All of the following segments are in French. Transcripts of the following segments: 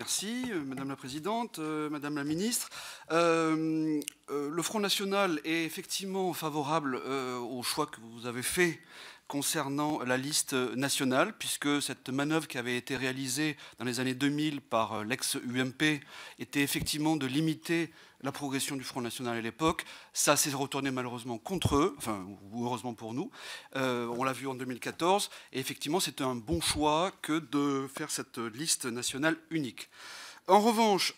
Merci, Madame la Présidente, Madame la Ministre. Le Front National est effectivement favorable au choix que vous avez fait concernant la liste nationale, puisque cette manœuvre qui avait été réalisée dans les années 2000 par l'ex-UMP était effectivement de limiter la progression du Front National à l'époque. Ça s'est retourné malheureusement contre eux, enfin, ou heureusement pour nous. On l'a vu en 2014, et effectivement, c'était un bon choix que de faire cette liste nationale unique. En revanche,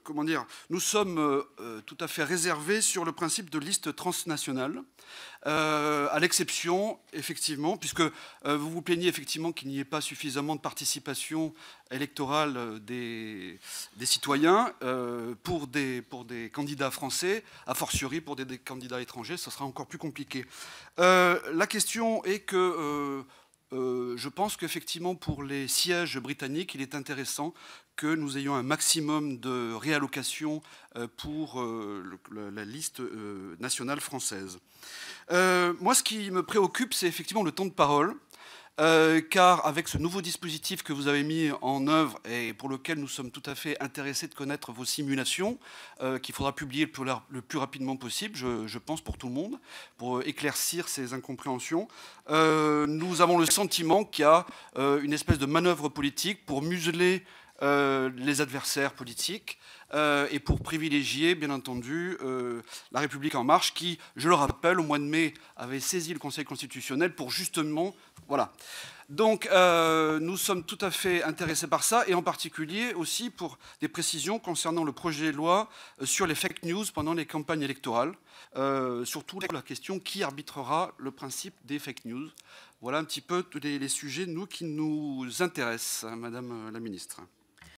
comment dire, nous sommes tout à fait réservés sur le principe de liste transnationale, à l'exception, effectivement, puisque vous vous plaignez effectivement qu'il n'y ait pas suffisamment de participation électorale des citoyens pour des candidats français, a fortiori pour des candidats étrangers, ce sera encore plus compliqué. La question est que je pense qu'effectivement, pour les sièges britanniques, il est intéressant que nous ayons un maximum de réallocation pour la liste nationale française. Moi, ce qui me préoccupe, c'est effectivement le temps de parole. Car avec ce nouveau dispositif que vous avez mis en œuvre et pour lequel nous sommes tout à fait intéressés de connaître vos simulations, qu'il faudra publier le plus rapidement possible, je pense, pour tout le monde, pour éclaircir ces incompréhensions, nous avons le sentiment qu'il y a une espèce de manœuvre politique pour museler les adversaires politiques et pour privilégier, bien entendu, la République En Marche qui, je le rappelle, au mois de mai, avait saisi le Conseil constitutionnel pour justement... Voilà. Donc, nous sommes tout à fait intéressés par ça, et en particulier aussi pour des précisions concernant le projet de loi sur les fake news pendant les campagnes électorales, surtout la question qui arbitrera le principe des fake news. Voilà un petit peu tous les sujets, nous, qui nous intéressent, Madame la Ministre.